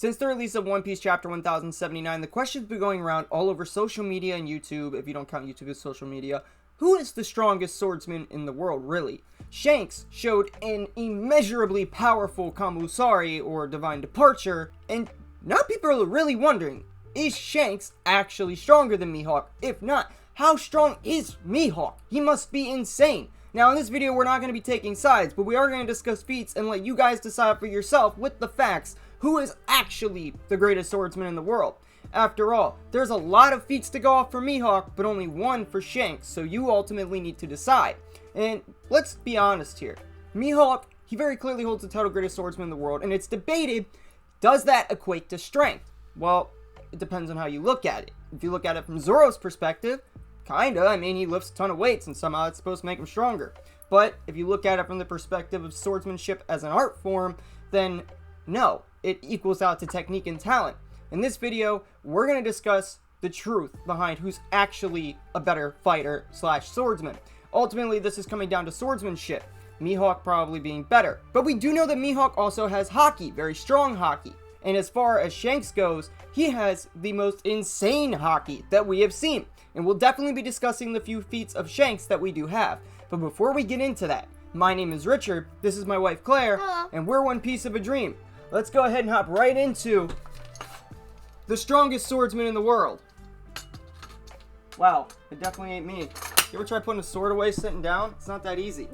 Since the release of One Piece Chapter 1079, the question's been going around all over social media and YouTube, if you don't count YouTube as social media. Who is the strongest swordsman in the world, really? Shanks showed an immeasurably powerful Kamusari, or Divine Departure, and now people are really wondering, is Shanks actually stronger than Mihawk? If not, how strong is Mihawk? He must be insane. Now in this video we're not going to be taking sides, but we are going to discuss feats and let you guys decide for yourself with the facts who is actually the greatest swordsman in the world. After all, there's a lot of feats to go off for Mihawk, but only one for Shanks, so you ultimately need to decide. And let's be honest here. Mihawk, he very clearly holds the title greatest swordsman in the world, and it's debated, does that equate to strength? Well, it depends on how you look at it. If you look at it from Zoro's perspective, kinda. I mean, he lifts a ton of weights, and somehow it's supposed to make him stronger. But if you look at it from the perspective of swordsmanship as an art form, then no, it equals out to technique and talent. In this video, we're going to discuss the truth behind who's actually a better fighter slash swordsman. Ultimately, this is coming down to swordsmanship, Mihawk probably being better. But we do know that Mihawk also has haki, very strong haki. And as far as Shanks goes, he has the most insane haki that we have seen. And we'll definitely be discussing the few feats of Shanks that we do have. But before we get into that, my name is Richard, this is my wife Claire, and we're One Piece of a Dream. Let's go ahead and hop right into the strongest swordsman in the world. Wow, it definitely ain't me. You ever try putting a sword away sitting down? It's not that easy.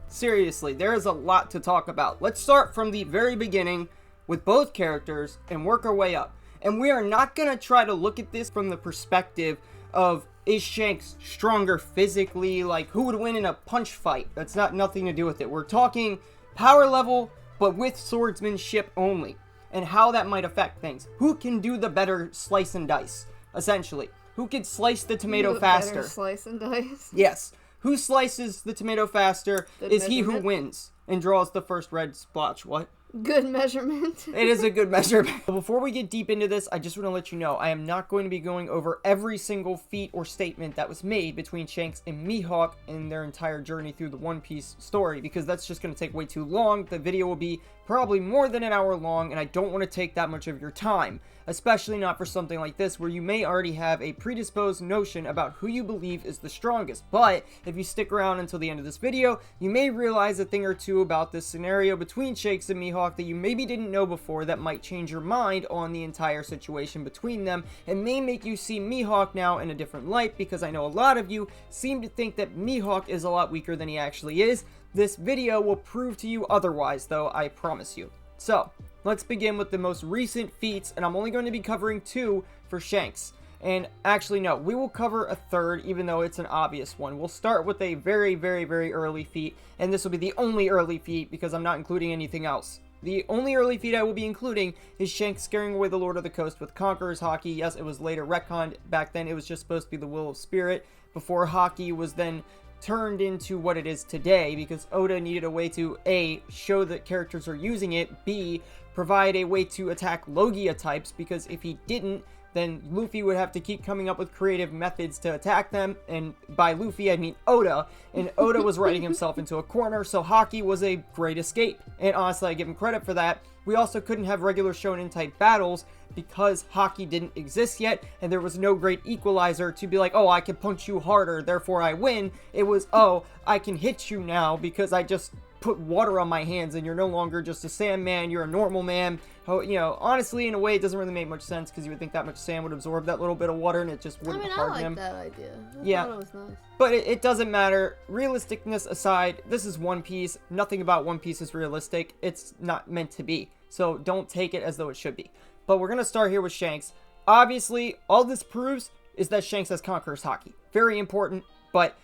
Seriously, there is a lot to talk about. Let's start from the very beginning with both characters and work our way up. And we are not going to try to look at this from the perspective of, is Shanks stronger physically? Like, who would win in a punch fight? That's not nothing to do with it. We're talking power level, but with swordsmanship only, and how that might affect things. Who can do the better slice and dice, essentially? Who can slice the tomato faster? Better slice and dice? Yes. Who slices the tomato faster is he who wins and draws the first red splotch. What? Good measurement. It is a good measurement. Before we get deep into this, I just want to let you know I am not going to be going over every single feat or statement that was made between Shanks and Mihawk in their entire journey through the One Piece story, because that's just going to take way too long. The video will be probably more than an hour long, and I don't want to take that much of your time, especially not for something like this where you may already have a predisposed notion about who you believe is the strongest. But if you stick around until the end of this video, you may realize a thing or two about this scenario between Shanks and Mihawk that you maybe didn't know before that might change your mind on the entire situation between them, and may make you see Mihawk now in a different light, because I know a lot of you seem to think that Mihawk is a lot weaker than he actually is. This video will prove to you otherwise, though, I promise you. So, let's begin with the most recent feats, and I'm only going to be covering two for Shanks. And actually, no, we will cover a third, even though it's an obvious one. We'll start with a very, very, very early feat, and this will be the only early feat because I'm not including anything else. The only early feat I will be including is Shanks scaring away the Lord of the Coast with Conqueror's Haki. Yes, it was later retconned. Back then, it was just supposed to be the Will of Spirit, before Haki was then turned into what it is today, because Oda needed a way to A, show that characters are using it, B, provide a way to attack Logia types, because if he didn't, then Luffy would have to keep coming up with creative methods to attack them, and by Luffy I mean Oda, and Oda was writing himself into a corner, so Haki was a great escape, and honestly I give him credit for that. We also couldn't have regular shonen type battles because Haki didn't exist yet, and there was no great equalizer to be like, oh, I can punch you harder, therefore I win. It was, oh, I can hit you now because I just put water on my hands and you're no longer just a sand man, you're a normal man. Oh, you know, honestly, in a way, it doesn't really make much sense because you would think that much sand would absorb that little bit of water and it just wouldn't harden him. I like that idea. I thought it was nice. But it doesn't matter. Realisticness aside, this is One Piece. Nothing about One Piece is realistic. It's not meant to be. So don't take it as though it should be. But we're going to start here with Shanks. Obviously, all this proves is that Shanks has Conqueror's Haki. Very important, but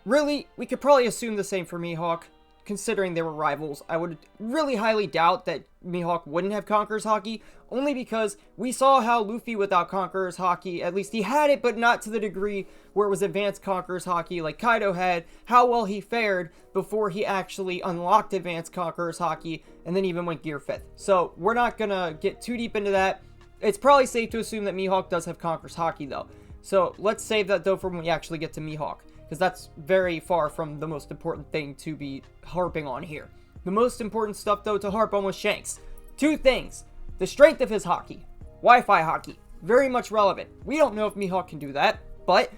really, we could probably assume the same for Mihawk. Considering they were rivals, I would really highly doubt that Mihawk wouldn't have Conqueror's Haki, only because we saw how Luffy without Conqueror's Haki, at least he had it, but not to the degree where it was advanced Conqueror's Haki like Kaido had, how well he fared before he actually unlocked advanced Conqueror's Haki, and then even went Gear 5th. So we're not gonna get too deep into that. It's probably safe to assume that Mihawk does have Conqueror's Haki though. So let's save that though for when we actually get to Mihawk, because that's very far from the most important thing to be harping on here. The most important stuff though to harp on was Shanks. Two things. The strength of his hockey. Wi-Fi hockey. Very much relevant. We don't know if Mihawk can do that, but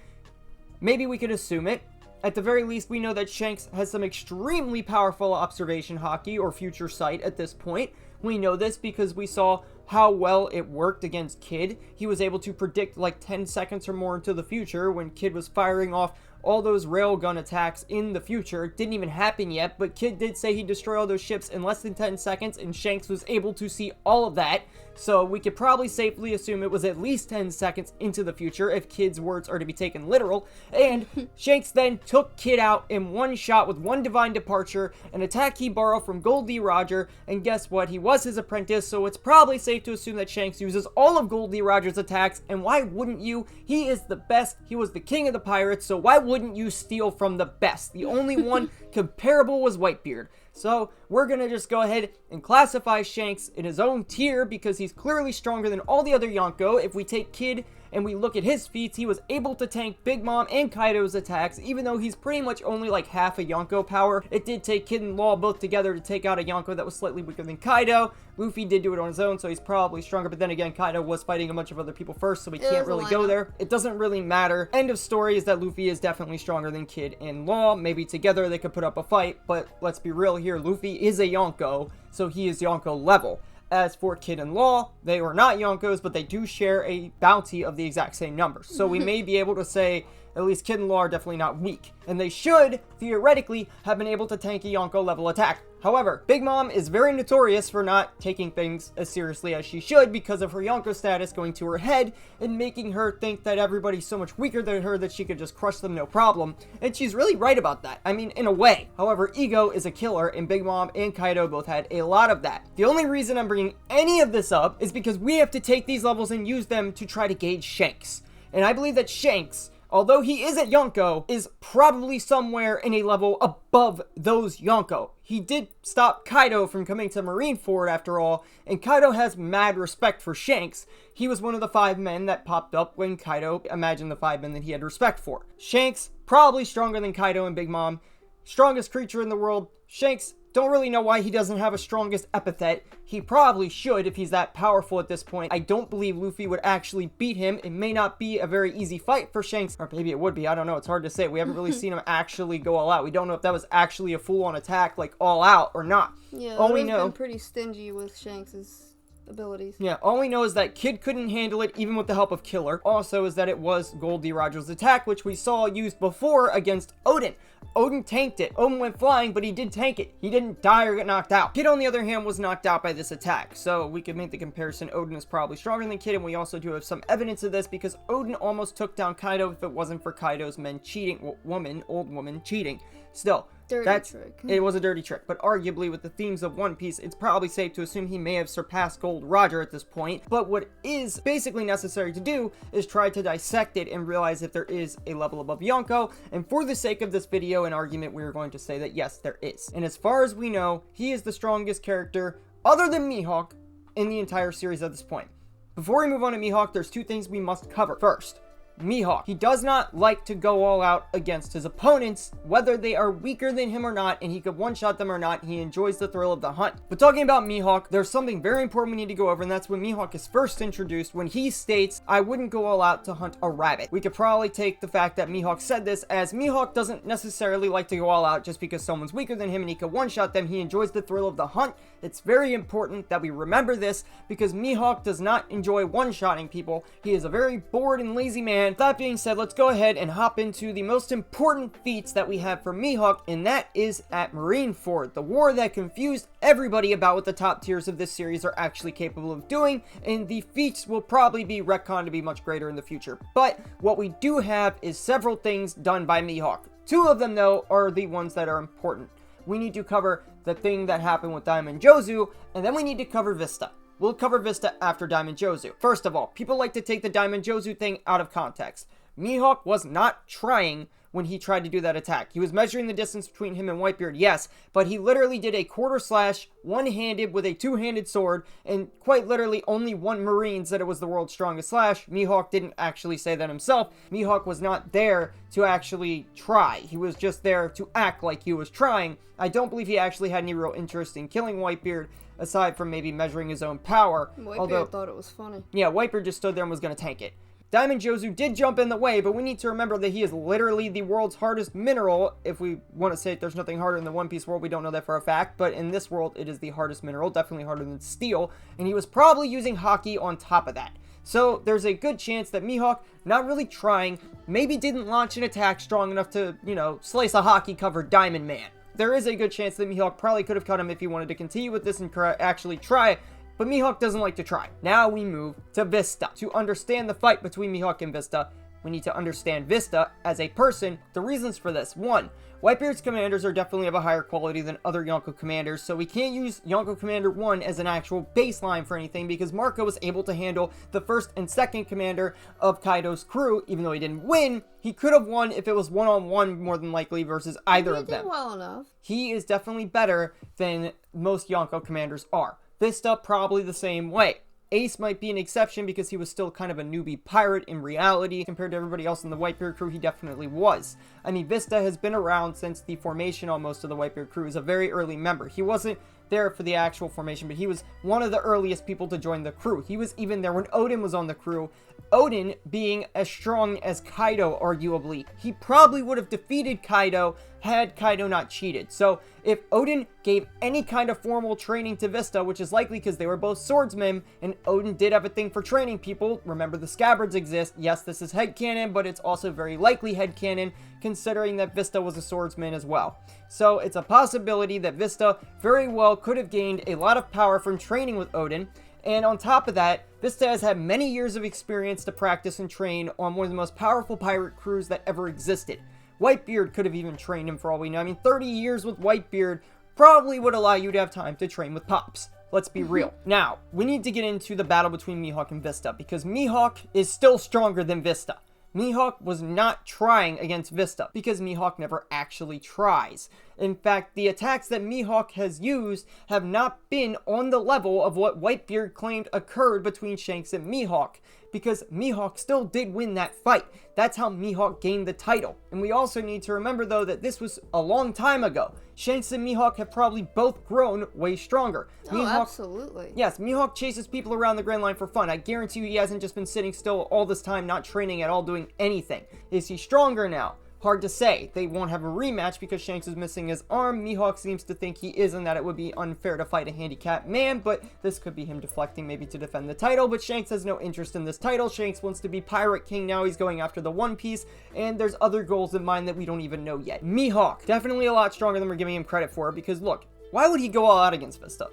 maybe we could assume it. At the very least, we know that Shanks has some extremely powerful observation hockey or future sight at this point. We know this because we saw how well it worked against Kid. He was able to predict like 10 seconds or more into the future when Kid was firing off all those railgun attacks in the future. It didn't even happen yet, but Kid did say he'd destroy all those ships in less than 10 seconds, and Shanks was able to see all of that. So we could probably safely assume it was at least 10 seconds into the future if Kid's words are to be taken literal. And Shanks then took Kid out in one shot with one divine departure, an attack he borrowed from Gold D. Roger, and guess what? He was his apprentice, so it's probably safe to assume that Shanks uses all of Gold D. Roger's attacks, and why wouldn't you? He is the best. He was the king of the pirates, so why wouldn't you steal from the best? The only one comparable was Whitebeard. So we're going to just go ahead and classify Shanks in his own tier because he's clearly stronger than all the other Yonko. If we take Kid and we look at his feats, he was able to tank Big Mom and Kaido's attacks, even though he's pretty much only like half a Yonko power. It did take Kid and Law both together to take out a Yonko that was slightly weaker than Kaido. Luffy did do it on his own, so he's probably stronger, but then again, Kaido was fighting a bunch of other people first, so we can't really go there. It doesn't really matter. End of story is that Luffy is definitely stronger than Kid and Law. Maybe together they could put up a fight, but let's be real here, Luffy is a Yonko, so he is Yonko level. As for Kid and Law, they are not Yonkos, but they do share a bounty of the exact same numbers. So we may be able to say at least Kid and Law are definitely not weak. And they should, theoretically, have been able to tank a Yonko level attack. However, Big Mom is very notorious for not taking things as seriously as she should because of her Yonko status going to her head and making her think that everybody's so much weaker than her that she could just crush them no problem. And she's really right about that. I mean, in a way. However, ego is a killer, and Big Mom and Kaido both had a lot of that. The only reason I'm bringing any of this up is because we have to take these levels and use them to try to gauge Shanks. And I believe that Shanks, although he is at Yonko, is probably somewhere in a level above those Yonko. He did stop Kaido from coming to Marineford after all, and Kaido has mad respect for Shanks. He was one of the 5 men that popped up when Kaido imagined the 5 men that he had respect for. Shanks, probably stronger than Kaido and Big Mom. Strongest creature in the world. Shanks, don't really know why he doesn't have a strongest epithet. He probably should if he's that powerful at this point. I don't believe Luffy would actually beat him. It may not be a very easy fight for Shanks, or maybe it would be. I don't know. It's hard to say. We haven't really seen him actually go all out. We don't know if that was actually a full-on attack, like all out or not. Yeah, all we know, been pretty stingy with Shanks' abilities. Yeah, all we know is that Kid couldn't handle it even with the help of Killer. Also is that it was Gold D. Roger's attack, which we saw used before against Odin. Odin tanked it. Odin went flying, but he did tank it. He didn't die or get knocked out. Kid, on the other hand, was knocked out by this attack. So we could make the comparison. Odin is probably stronger than Kid, and we also do have some evidence of this because Odin almost took down Kaido if it wasn't for Kaido's men cheating. Well, old woman cheating. Still, Trick. It was a dirty trick, but arguably with the themes of One Piece, it's probably safe to assume he may have surpassed Gold Roger at this point. But what is basically necessary to do is try to dissect it and realize if there is a level above Yonko. And for the sake of this video and argument, we are going to say that yes, there is. And as far as we know, he is the strongest character other than Mihawk in the entire series at this point. Before we move on to Mihawk, there's 2 things we must cover. First, Mihawk. He does not like to go all out against his opponents, whether they are weaker than him or not, and he could one-shot them or not. He enjoys the thrill of the hunt. But talking about Mihawk, there's something very important we need to go over, and that's when Mihawk is first introduced, when he states, "I wouldn't go all out to hunt a rabbit." We could probably take the fact that Mihawk said this as Mihawk doesn't necessarily like to go all out just because someone's weaker than him and he could one-shot them. He enjoys the thrill of the hunt. It's very important that we remember this because Mihawk does not enjoy one-shotting people. He is a very bored and lazy man. That being said, let's go ahead and hop into the most important feats that we have for Mihawk, and that is at Marineford, the war that confused everybody about what the top tiers of this series are actually capable of doing, and the feats will probably be retconned to be much greater in the future. But what we do have is several things done by Mihawk. 2 of them, though, are the ones that are important. We need to cover the thing that happened with Diamond Jozu, and then we need to cover Vista. We'll cover Vista after Diamond Jozu. First of all, people like to take the Diamond Jozu thing out of context. Mihawk was not trying when he tried to do that attack. He was measuring the distance between him and Whitebeard, yes, but he literally did a quarter slash, one-handed with a two-handed sword, and quite literally only one Marine said it was the world's strongest slash. Mihawk didn't actually say that himself. Mihawk was not there to actually try. He was just there to act like he was trying. I don't believe he actually had any real interest in killing Whitebeard, aside from maybe measuring his own power. Whitebeard thought it was funny. Yeah, Whitebeard just stood there and was going to tank it. Diamond Jozu did jump in the way, but we need to remember that he is literally the world's hardest mineral. If we want to say there's nothing harder in the One Piece world, we don't know that for a fact, but in this world, it is the hardest mineral, definitely harder than steel, and he was probably using Haki on top of that. So there's a good chance that Mihawk, not really trying, maybe didn't launch an attack strong enough to, slice a Haki-covered Diamond Man. There is a good chance that Mihawk probably could have cut him if he wanted to continue with this and actually try. But Mihawk doesn't like to try. Now we move to Vista. To understand the fight between Mihawk and Vista, we need to understand Vista as a person. The reasons for this: 1, Whitebeard's commanders are definitely of a higher quality than other Yonko commanders, so we can't use Yonko Commander 1 as an actual baseline for anything, because Marco was able to handle the first and second commander of Kaido's crew. Even though he didn't win, he could have won if it was one-on-one more than likely versus either of them. He did well enough. He is definitely better than most Yonko commanders are. Vista, probably the same way. Ace might be an exception because he was still kind of a newbie pirate in reality. Compared to everybody else in the Whitebeard crew, he definitely was. I mean, Vista has been around since the formation on most of the Whitebeard crew. He's a very early member. He wasn't there for the actual formation, but he was one of the earliest people to join the crew. He was even there when Odin was on the crew. Odin being as strong as Kaido, arguably. He probably would have defeated Kaido had Kaido not cheated. So if Odin gave any kind of formal training to Vista, which is likely because they were both swordsmen, and Odin did have a thing for training people, remember the scabbards exist. Yes, this is headcanon, but it's also very likely headcanon, considering that Vista was a swordsman as well. So it's a possibility that Vista very well could have gained a lot of power from training with Odin. And on top of that, Vista has had many years of experience to practice and train on one of the most powerful pirate crews that ever existed. Whitebeard could have even trained him for all we know. I mean, 30 years with Whitebeard probably would allow you to have time to train with Pops. Let's be real. Now, we need to get into the battle between Mihawk and Vista, because Mihawk is still stronger than Vista. Mihawk was not trying against Vista, because Mihawk never actually tries. In fact, the attacks that Mihawk has used have not been on the level of what Whitebeard claimed occurred between Shanks and Mihawk, because Mihawk still did win that fight. That's how Mihawk gained the title. And we also need to remember, though, that this was a long time ago. Shanks and Mihawk have probably both grown way stronger. Oh, absolutely. Yes, Mihawk chases people around the Grand Line for fun. I guarantee you he hasn't just been sitting still all this time, not training at all, doing anything. Is he stronger now? Hard to say. They won't have a rematch because Shanks is missing his arm. Mihawk seems to think he is, and that it would be unfair to fight a handicapped man, but this could be him deflecting maybe to defend the title. But Shanks has no interest in this title. Shanks wants to be Pirate King now. He's going after the One Piece, and there's other goals in mind that we don't even know yet. Mihawk, definitely a lot stronger than we're giving him credit for, because look, why would he go all out against Vista?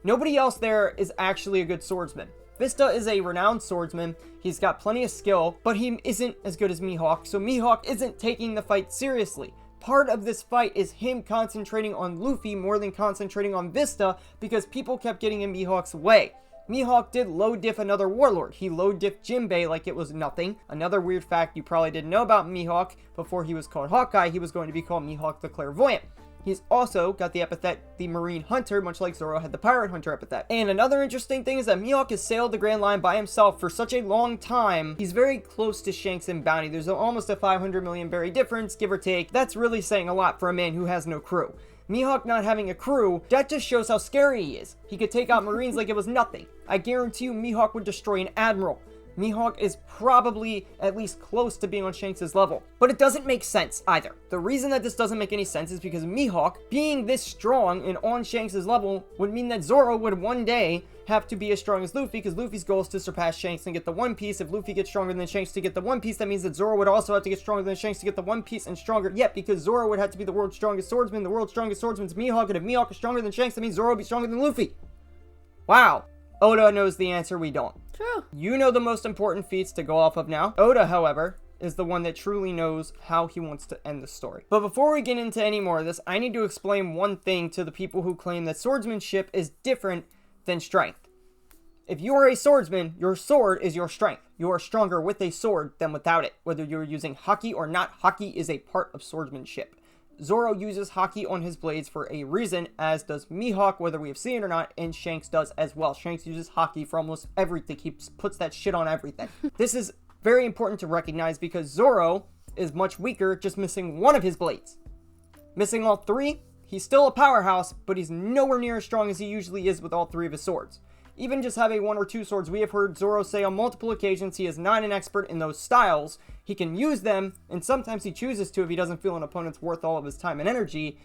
Nobody else there is actually a good swordsman. Vista is a renowned swordsman. He's got plenty of skill, but he isn't as good as Mihawk, so Mihawk isn't taking the fight seriously. Part of this fight is him concentrating on Luffy more than concentrating on Vista, because people kept getting in Mihawk's way. Mihawk did low diff another warlord. He low diffed Jinbei like it was nothing. Another weird fact you probably didn't know about Mihawk: before he was called Hawkeye, he was going to be called Mihawk the Clairvoyant. He's also got the epithet the Marine Hunter, much like Zoro had the Pirate Hunter epithet. And another interesting thing is that Mihawk has sailed the Grand Line by himself for such a long time. He's very close to Shanks in bounty. There's almost a 500 million berry difference, give or take. That's really saying a lot for a man who has no crew. Mihawk not having a crew, that just shows how scary he is. He could take out Marines like it was nothing. I guarantee you Mihawk would destroy an admiral. Mihawk is probably at least close to being on Shanks' level. But it doesn't make sense either. The reason that this doesn't make any sense is because Mihawk, being this strong and on Shanks' level, would mean that Zoro would one day have to be as strong as Luffy, because Luffy's goal is to surpass Shanks and get the One Piece. If Luffy gets stronger than Shanks to get the One Piece, that means that Zoro would also have to get stronger than Shanks to get the One Piece, and stronger yet, because Zoro would have to be the world's strongest swordsman. The world's strongest swordsman's Mihawk, and if Mihawk is stronger than Shanks, that means Zoro would be stronger than Luffy. Wow. Oda knows the answer, we don't. True. You know the most important feats to go off of now. Oda, however, is the one that truly knows how he wants to end the story. But before we get into any more of this, I need to explain one thing to the people who claim that swordsmanship is different than strength. If you are a swordsman, your sword is your strength. You are stronger with a sword than without it. Whether you're using haki or not, haki is a part of swordsmanship. Zoro uses haki on his blades for a reason, as does Mihawk, whether we have seen it or not, and Shanks does as well. Shanks uses haki for almost everything. He puts that shit on everything. This is very important to recognize because Zoro is much weaker, just missing one of his blades. Missing all three, he's still a powerhouse, but he's nowhere near as strong as he usually is with all three of his swords. Even just having one or two swords, we have heard Zoro say on multiple occasions he is not an expert in those styles. He can use them, and sometimes he chooses to if he doesn't feel an opponent's worth all of his time and energy,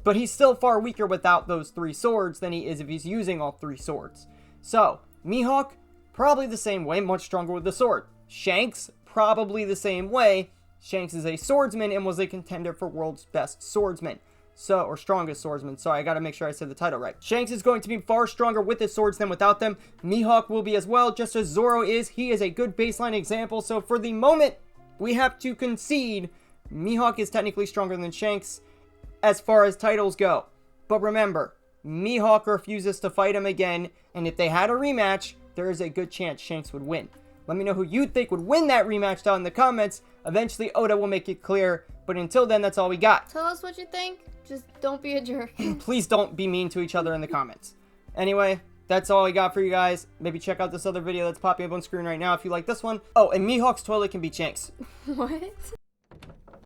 but he's still far weaker without those three swords than he is if he's using all three swords. So, Mihawk, probably the same way, much stronger with the sword. Shanks, probably the same way. Shanks is a swordsman and was a contender for world's best swordsman. Or strongest swordsman. Sorry, I gotta make sure I said the title right. Shanks is going to be far stronger with his swords than without them. Mihawk will be as well, just as Zoro is. He is a good baseline example, so for the moment, we have to concede Mihawk is technically stronger than Shanks as far as titles go. But remember, Mihawk refuses to fight him again, and if they had a rematch, there is a good chance Shanks would win. Let me know who you think would win that rematch down in the comments. Eventually, Oda will make it clear, but until then, that's all we got. Tell us what you think. Just don't be a jerk. Please don't be mean to each other in the comments. Anyway, that's all I got for you guys. Maybe check out this other video that's popping up on screen right now if you like this one. Oh, and Mihawk's toilet can be Shanks. What?